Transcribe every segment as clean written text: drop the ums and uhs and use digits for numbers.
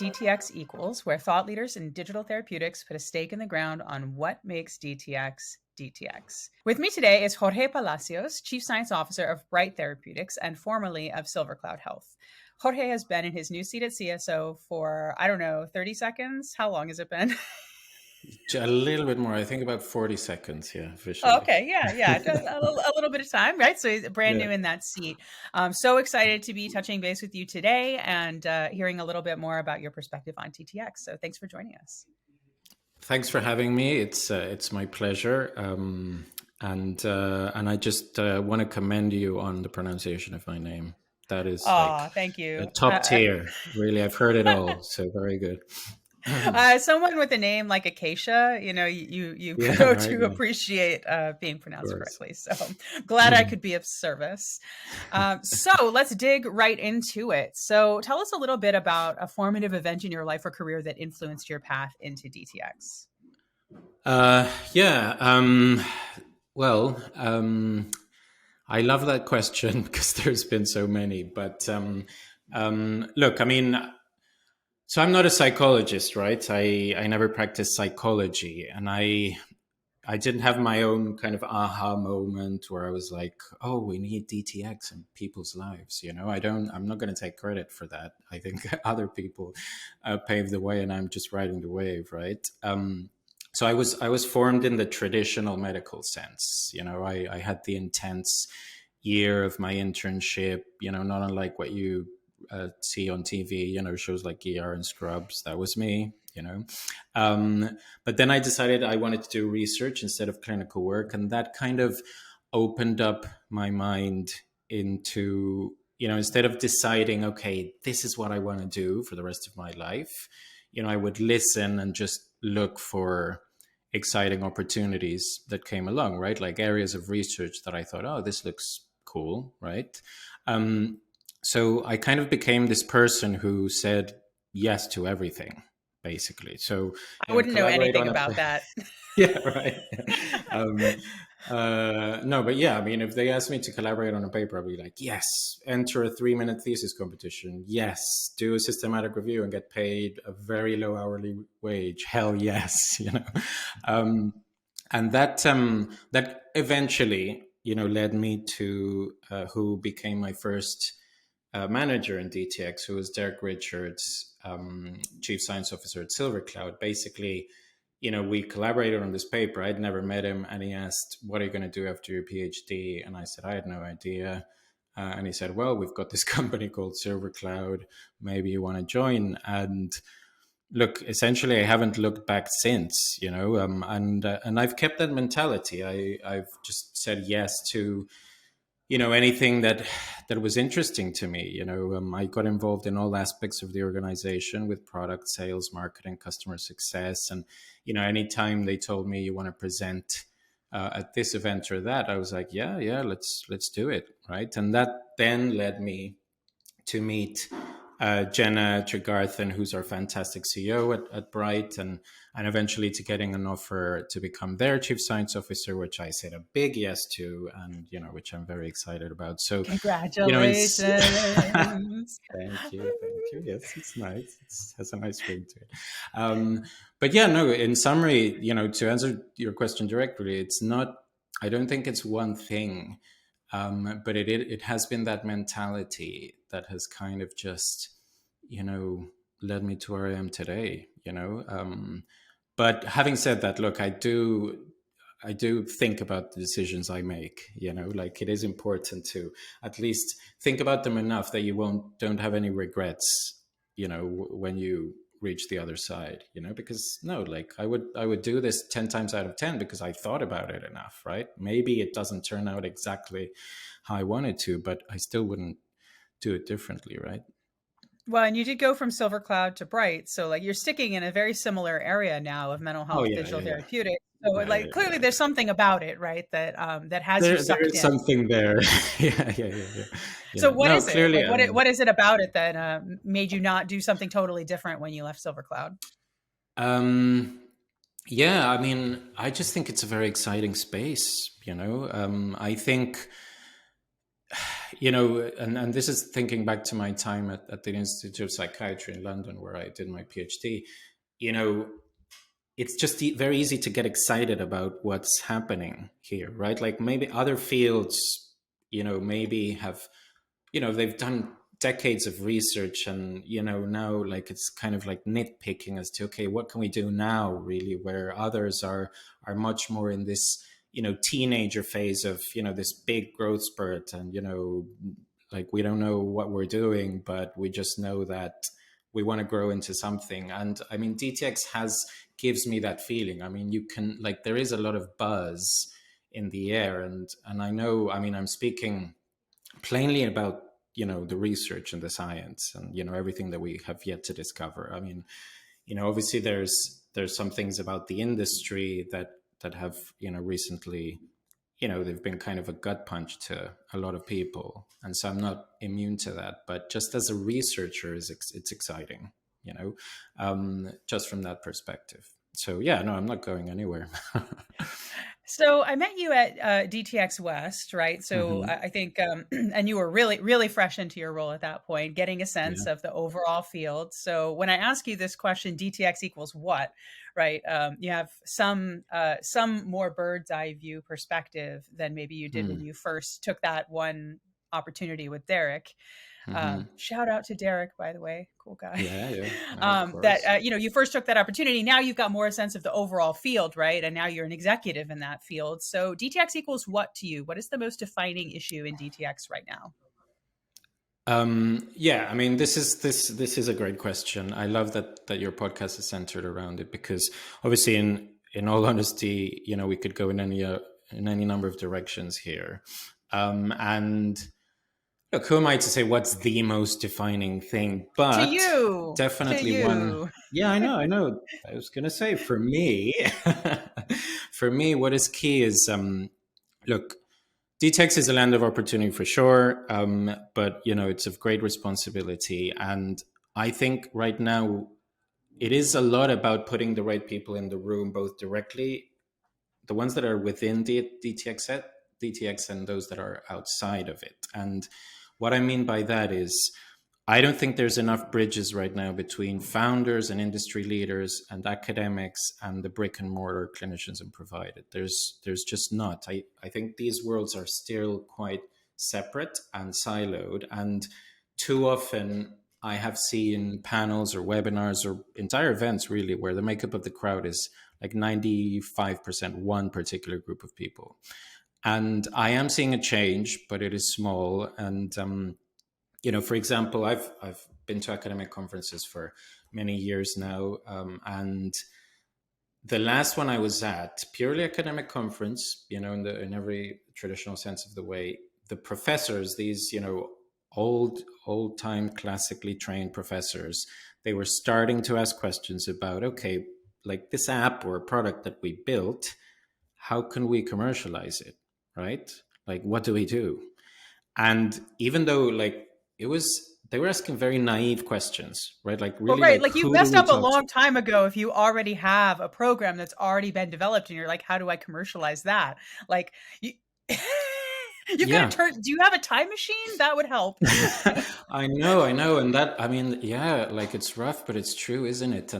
DTx Equals, where thought leaders in digital therapeutics put a stake in the ground on what makes DTx DTx. With me today is Jorge Palacios, Chief Science Officer of Bright Therapeutics and formerly of SilverCloud Health. Jorge has been in his new seat at CSO for, 30 seconds. How long has it been? A little bit more. I think about 40 seconds, yeah, Oh, officially. okay, yeah. A little bit of time, right? So he's brand Yeah. new in that seat. So excited to be touching base with you today and hearing a little bit more about your perspective on TTX. So thanks for joining us. Thanks for having me. It's my pleasure. And I just want to commend you on the pronunciation of my name. That is like Oh, thank a you. top tier. Really, I've heard it all. So very good. Someone with a name like Acacia, you Yeah, grow right. to Yeah, appreciate being of pronounced course. correctly. So glad I could be of service. So let's dig right into it. So tell us a little bit about a formative event in your life or career that influenced your path into DTX. Yeah. Well, I love that question because there's been so many. But look, I mean, so I'm not a psychologist, right? I never practiced psychology, and I didn't have my own kind of aha moment where I was like, oh, we need DTX in people's lives. I'm not going to take credit for that. I think other people paved the way, and I'm just riding the wave, right? So I was formed in the traditional medical sense. I had the intense year of my internship. Not unlike what you see on TV. Shows like ER and Scrubs. That was me. But then I decided I wanted to do research instead of clinical work, and that kind of opened up my mind into, instead of deciding, okay, this is what I want to do for the rest of my life, I would listen and just look for exciting opportunities that came along, right? Like areas of research that I thought, oh, this looks cool, right? So I kind of became this person who said yes to everything, basically. So, I wouldn't know collaborate anything on a about that. yeah, right. um, no, but yeah, I mean, if they asked me to collaborate on a paper, I'd be like, yes, enter a 3-minute thesis competition. Yes, do a systematic review and get paid a very low hourly wage. Hell yes, and that eventually, led me to who became my first manager in DTX, who was Derek Richards, Chief Science Officer at SilverCloud. Basically, we collaborated on this paper. I'd never met him, and he asked, what are you going to do after your PhD? And I said, I had no idea. And he said, well, we've got this company called SilverCloud. Maybe you want to join. And look, essentially, I haven't looked back since, and I've kept that mentality. I've just said yes to anything that was interesting to me. I got involved in all aspects of the organization with product sales, marketing, customer success, and anytime they told me you want to present at this event or that, I was like, yeah, let's do it, right? And that then led me to meet Jenna Tregarthen, who's our fantastic CEO at Bright, and eventually to getting an offer to become their chief science officer, which I said a big yes to, and which I'm very excited about. So, Congratulations. thank you. Yes, it's nice. It has a nice ring to it. But yeah, no. In summary, to answer your question directly, it's not. I don't think it's one thing. But it has been that mentality that has kind of just, led me to where I am today, But having said that, look, I do think about the decisions I make, like it is important to at least think about them enough that you don't have any regrets, when you reach the other side, because no, like I would do this 10 times out of 10 because I thought about it enough, right? Maybe it doesn't turn out exactly how I wanted to, but I still wouldn't do it differently, right? Well, and you did go from SilverCloud to Bright, so like you're sticking in a very similar area now of mental Oh health, yeah, digital yeah, yeah. therapeutics. So like clearly there's something about it, right? That has you There sucked is in. something there. Yeah. So Yeah. what No, is it? clearly. Like what is it about it that made you not do something totally different when you left SilverCloud? Yeah, I mean, I just think it's a very exciting space. I think and this is thinking back to my time at the Institute of Psychiatry in London, where I did my PhD. You know, it's just very easy to get excited about what's happening here, right? Like maybe other fields, maybe have, they've done decades of research, and now like it's kind of like nitpicking as to, okay, what can we do now, really, where others are much more in this teenager phase of this big growth spurt, and like we don't know what we're doing, but we just know that we want to grow into something. And I mean, DTx gives me that feeling. I mean, you can, like, there is a lot of buzz in the air, and I know, I mean, I'm speaking plainly about the research and the science, and everything that we have yet to discover. I mean, obviously there's some things about the industry that have recently, they've been kind of a gut punch to a lot of people, and so I'm not immune to that. But just as a researcher, it's exciting, just from that perspective. So yeah, no, I'm not going anywhere. So I met you at DTx West, right? So I think, and you were really, really fresh into your role at that point, getting a sense of the overall field. So when I ask you this question, DTx equals what, right? You have some more bird's eye view perspective than maybe you did when you first took that one opportunity with Derek. Shout out to Derek, by the way, cool guy. That you first took that opportunity. Now you've got more sense of the overall field, right? And now you're an executive in that field. So DTx equals what to you? What is the most defining issue in DTx right now? Yeah, I mean, this is a great question. I love that your podcast is centered around it, because obviously, in all honesty, we could go in any number of directions here, and look, who am I to say what's the most defining thing? But to you, definitely one. Yeah, I know. I was going to say, for me, what is key is, look, DTx is a land of opportunity for sure, but it's of great responsibility, and I think right now it is a lot about putting the right people in the room, both directly, the ones that are within DTx, and those that are outside of it. And what I mean by that is, I don't think there's enough bridges right now between founders and industry leaders and academics and the brick and mortar clinicians and providers. There's just not. I think these worlds are still quite separate and siloed. And too often I have seen panels or webinars or entire events, really, where the makeup of the crowd is like 95% one particular group of people. And I am seeing a change, but it is small. And, for example, I've been to academic conferences for many years now. And the last one I was at, purely academic conference, in every traditional sense of the way, the professors, these, old time classically trained professors, they were starting to ask questions about, okay, like this app or product that we built, how can we commercialize it? Right? Like, what do we do? And even though they were asking very naive questions, right? Like really, like you messed up a long time ago if you already have a program that's already been developed and you're like, how do I commercialize that? Like you could turn, do you have a time machine? That would help. I know. And that, I mean, yeah, like it's rough, but it's true, isn't it?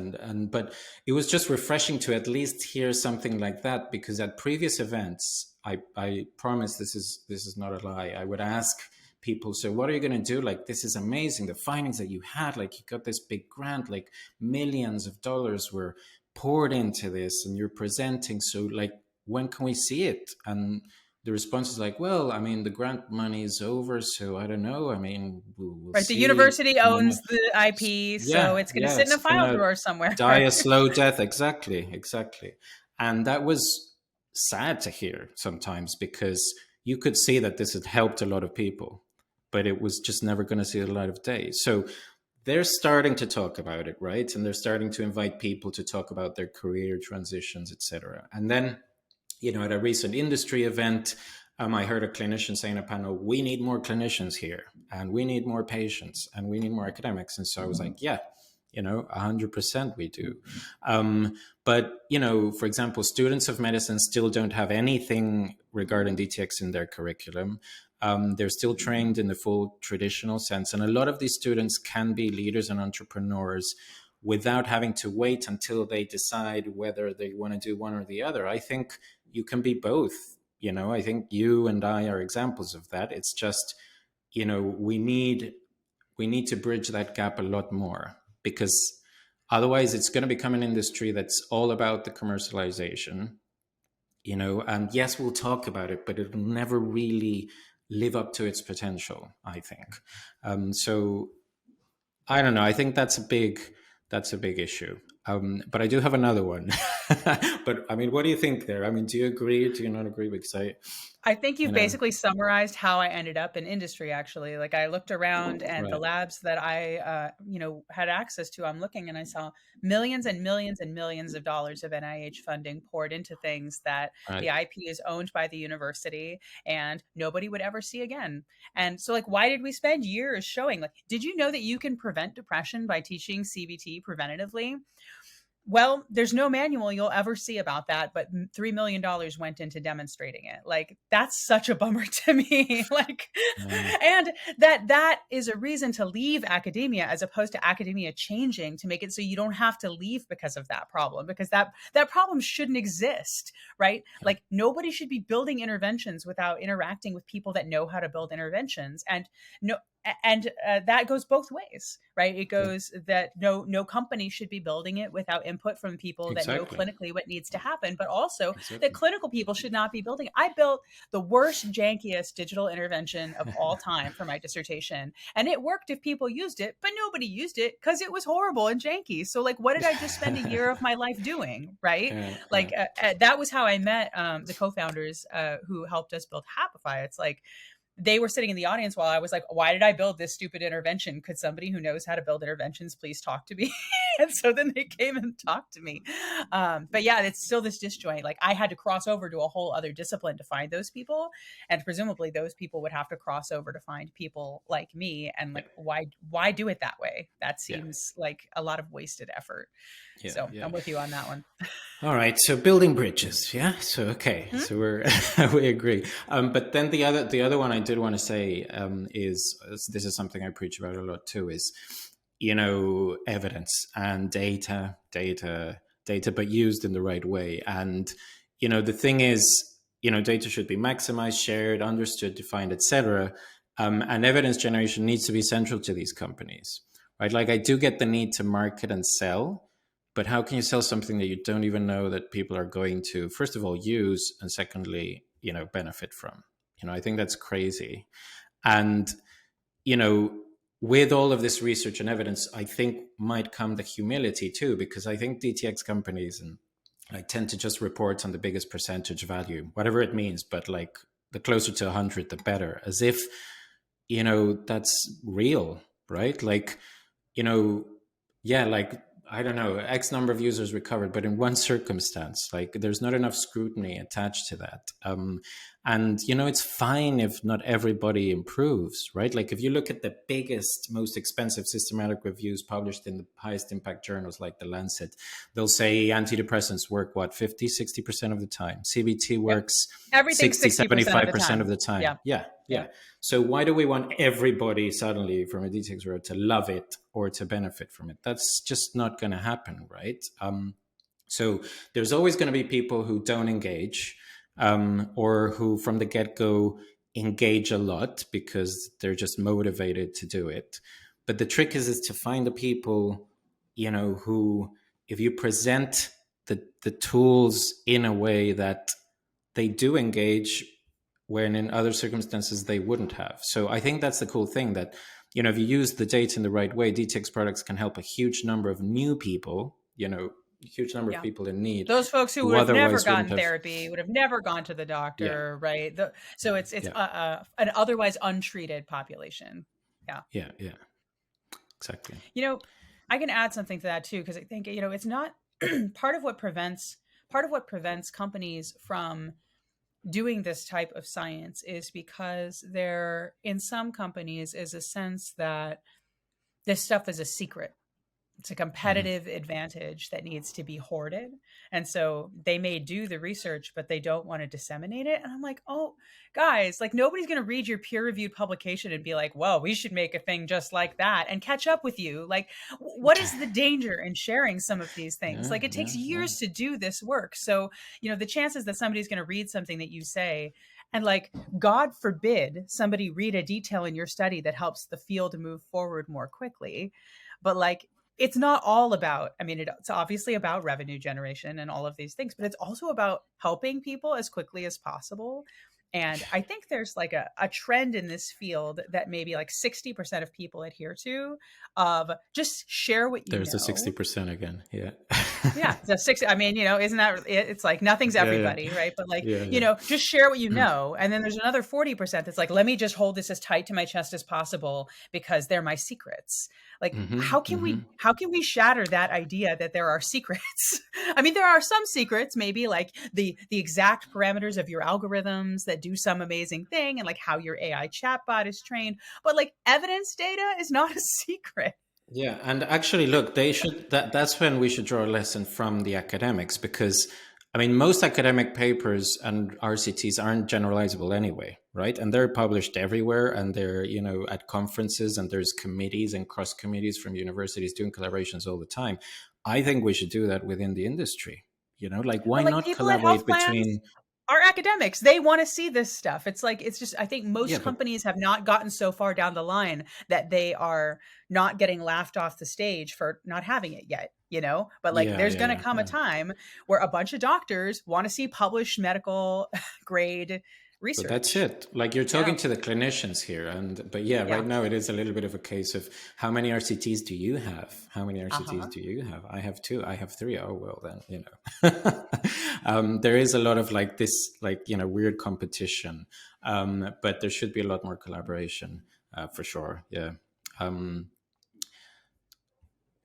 But it was just refreshing to at least hear something like that, because at previous events, I promise this is not a lie, I would ask people, so what are you going to do? Like, this is amazing, the findings that you had, like you got this big grant, like millions of dollars were poured into this and you're presenting, so like, when can we see it? And the response is like, well, I mean, the grant money is over, so I don't know. I mean, we'll right. see. The university owns the IP, so it's going to sit in a file drawer somewhere. Die a slow death. Exactly. And that was sad to hear sometimes, because you could see that this had helped a lot of people, but it was just never going to see the light of day. So they're starting to talk about it, right? And they're starting to invite people to talk about their career transitions, etc. And then, at a recent industry event, I heard a clinician say in a panel, we need more clinicians here, and we need more patients, and we need more academics. And so I was like, yeah, 100% we do. But, for example, students of medicine still don't have anything regarding DTx in their curriculum. They're still trained in the full traditional sense. And a lot of these students can be leaders and entrepreneurs without having to wait until they decide whether they want to do one or the other. I think you can be both. I think you and I are examples of that. It's just, we need to bridge that gap a lot more, because otherwise it's going to become an industry that's all about the commercialization, and yes, we'll talk about it, but it'll never really live up to its potential, I think. So I don't know. I think that's a big issue. But I do have another one. But I mean, what do you think there? I mean, do you agree? Do you not agree? Because I think you've basically summarized how I ended up in industry, actually. Like, I looked around and the labs that I, had access to, I'm looking and I saw millions and millions and millions of dollars of NIH funding poured into things that the IP is owned by the university and nobody would ever see again. And so, like, why did we spend years showing, like, did you know that you can prevent depression by teaching CBT preventatively? Well, there's no manual you'll ever see about that, but $3 million went into demonstrating it. Like, that's such a bummer to me. And that is a reason to leave academia, as opposed to academia changing to make it so you don't have to leave because of that problem, because that problem shouldn't exist, right? Yeah. Like, nobody should be building interventions without interacting with people that know how to build interventions. And that goes both ways, right? It goes that no company should be building it without input from people that know clinically what needs to happen, but also that clinical people should not be building it. I built the worst, jankiest digital intervention of all time for my dissertation, and it worked if people used it, but nobody used it because it was horrible and janky. So, like, what did I just spend a year of my life doing, right? That was how I met the co-founders who helped us build Happify. It's like, they were sitting in the audience while I was like, why did I build this stupid intervention? Could somebody who knows how to build interventions please talk to me? And so then they came and talked to me. But yeah, it's still this disjoint. Like, I had to cross over to a whole other discipline to find those people. And presumably those people would have to cross over to find people like me. And like, why do it that way? That seems like a lot of wasted effort. I'm with you on that one. All right. So building bridges. Yeah. So, okay. Mm-hmm. So we agree. But then the other one I did want to say is, this is something I preach about a lot too, is, evidence and data, but used in the right way. And, the thing is, data should be maximized, shared, understood, defined, etc. And evidence generation needs to be central to these companies, right? Like, I do get the need to market and sell, but how can you sell something that you don't even know that people are going to, first of all, use, and secondly, benefit from? I think that's crazy. And, with all of this research and evidence, I think might come the humility too, because I think DTx companies and I tend to just report on the biggest percentage value, whatever it means, but like the closer to 100, the better, as if, that's real, right? Like, like, I don't know, X number of users recovered, but in one circumstance, like, there's not enough scrutiny attached to that. And, it's fine if not everybody improves, right? Like, if you look at the biggest, most expensive systematic reviews published in the highest impact journals like The Lancet, they'll say antidepressants work, 50, 60% of the time. CBT works 60, 75% of the time. Yeah. So why do we want everybody suddenly from a DTx road to love it or to benefit from it? That's just not going to happen, right? So there's always going to be people who don't engage, or who from the get-go engage a lot because they're just motivated to do it. But the trick is to find the people, who, if you present the tools in a way that they do engage, when in other circumstances they wouldn't have. So I think that's the cool thing, that, if you use the data in the right way, DTx products can help a huge number of new people, huge number of people in need. Those folks who would have never gotten therapy, would have never gone to the doctor, right? So it's an otherwise untreated population. Yeah. Exactly. I can add something to that too, because I think, it's not part of what prevents companies from doing this type of science is because there, in some companies, is a sense that this stuff is a secret, It's a Mhm. competitive advantage that needs to be hoarded. And so they may do the research, but they don't want to disseminate it. And I'm like, oh, guys, like nobody's going to read your peer reviewed publication and be like, well, we should make a thing just like that and catch up with you. Like, what is the danger in sharing some of these things? Yeah, Like, it takes yeah, yeah. years to do this work. So, the chances that somebody's going to read something that you say, and like, God forbid somebody read a detail in your study that helps the field move forward more quickly. But like, it's not all about, I mean, it's obviously about revenue generation and all of these things, but it's also about helping people as quickly as possible. And I think there's like a trend in this field that maybe like 60% of people adhere to, of just share what you There's the know. 60% again. Yeah. Yeah, the 60, I mean, isn't that it's like nothing's Yeah, yeah. everybody, right? But like, Yeah, yeah. just share what you know. And then there's another 40% that's like, let me just hold this as tight to my chest as possible because they're my secrets. Like, Mm-hmm, mm-hmm. how can we shatter that idea that there are secrets? I mean, there are some secrets, maybe like the exact parameters of your algorithms that do some amazing thing, and like how your AI chatbot is trained, but like evidence data is not a secret. Yeah, and actually, look, they should. That's when we should draw a lesson from the academics, because, I mean, most academic papers and RCTs aren't generalizable anyway, right? And they're published everywhere, and they're at conferences, and there's committees and cross committees from universities doing collaborations all the time. I think we should do that within the industry. Like, why But like, not people at health collaborate plans between? are academics. They want to see this stuff. It's like, it's just, I think Yeah, most but companies have not gotten so far down the line that they are not getting laughed off the stage for not having it yet, But like, yeah, there's yeah, going to yeah, come a yeah. time where a bunch of doctors want to see published medical grade But that's research. it. Like, you're Yeah. talking to the clinicians here, but yeah, Yeah. right now it is a little bit of a case of how many RCTs do you have? How many RCTs Uh-huh. do you have? I have two. I have three. Oh well, then. There is a lot of like this, like weird competition, but there should be a lot more collaboration, for sure. Yeah, um,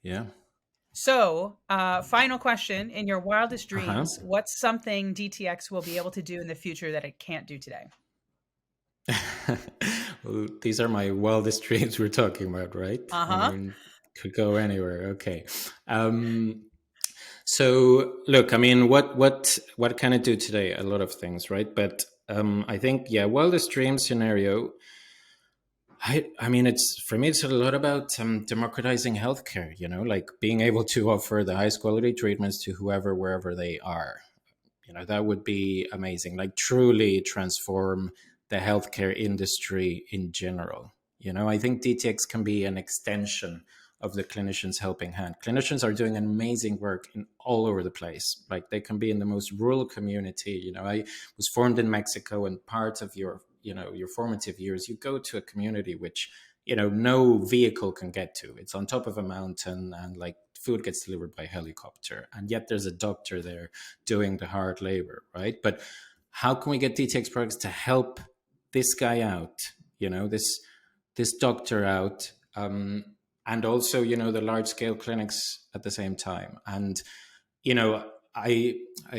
yeah. So, final question. In your wildest Uh huh. dreams, what's something DTX will be able to do in the future that it can't do today? Well, these are my wildest dreams we're talking about, right? I Uh-huh. mean, could go anywhere. Okay. Um, so look, I mean, what can it do today? A lot of things, right? But I think, yeah, wildest dream scenario. I mean, it's for me. It's a lot about democratizing healthcare. Like being able to offer the highest quality treatments to whoever, wherever they are. That would be amazing. Like truly transform the healthcare industry in general. I think DTX can be an extension of the clinicians helping hand. Clinicians are doing amazing work in all over the place. Like they can be in the most rural community. I was formed in Mexico, and part of your formative years, you go to a community which no vehicle can get to. It's on top of a mountain, and like food gets delivered by helicopter, and yet there's a doctor there doing the hard labor, right? But how can we get DTX products to help this guy out, this doctor out, and also the large scale clinics at the same time? And you know, I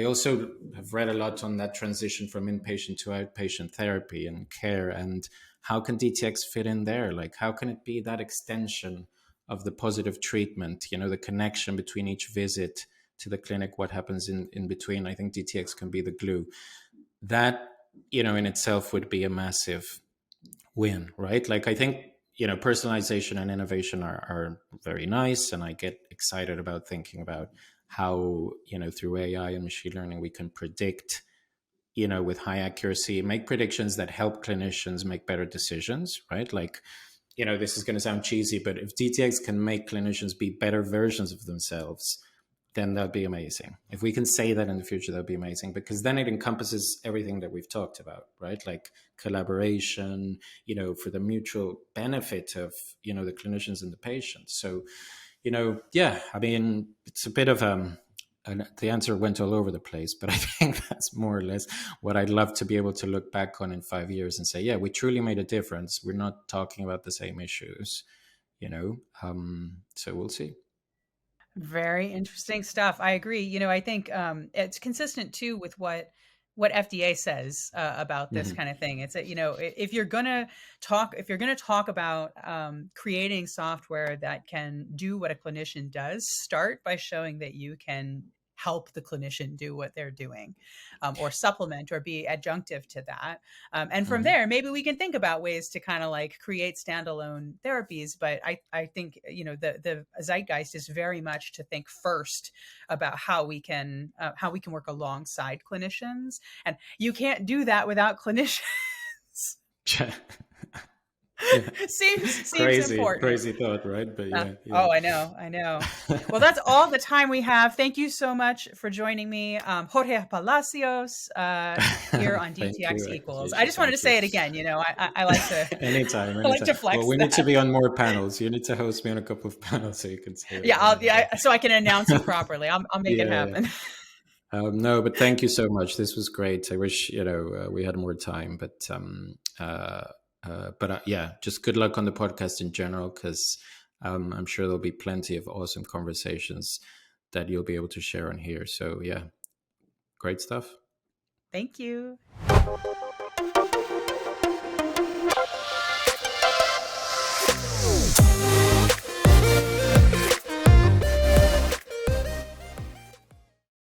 also have read a lot on that transition from inpatient to outpatient therapy and care, and how can DTX fit in there? Like, how can it be that extension of the positive treatment? The connection between each visit to the clinic, what happens in between. I think DTX can be the glue. That in itself would be a massive win, right? Like, I think personalization and innovation are very nice, and I get excited about thinking about how through AI and machine learning we can predict with high accuracy, make predictions that help clinicians make better decisions, right? Like, this is going to sound cheesy, but if DTX can make clinicians be better versions of themselves, then that'd be amazing. If we can say that in the future, that'd be amazing, because then it encompasses everything that we've talked about, right? Like collaboration, for the mutual benefit of, the clinicians and the patients. So, yeah, I mean, it's a bit of and the answer went all over the place, but I think that's more or less what I'd love to be able to look back on in 5 years and say, yeah, we truly made a difference. We're not talking about the same issues, so we'll see. Very interesting stuff. I agree. I think it's consistent too with what what FDA says about this kind of thing. It's that, if you're gonna talk about creating software that can do what a clinician does, start by showing that you can help the clinician do what they're doing, or supplement or be adjunctive to that. And from there, maybe we can think about ways to kind of like create standalone therapies. But I think, the zeitgeist is very much to think first about how we can work alongside clinicians. And you can't do that without clinicians. Yeah. seems important. Crazy thought, right? But yeah. Oh, I know. Well, that's all the time we have. Thank you so much for joining me, Jorge Palacios, here on DTx Equals. I just wanted to say it again. I like to anytime. I like to flex. Well, we need to be on more panels. You need to host me on a couple of panels so you can say. Yeah, so I can announce you properly. I'll make it happen. No, but thank you so much. This was great. I wish we had more time, but just good luck on the podcast in general, because I'm sure there'll be plenty of awesome conversations that you'll be able to share on here. So yeah, great stuff. Thank you.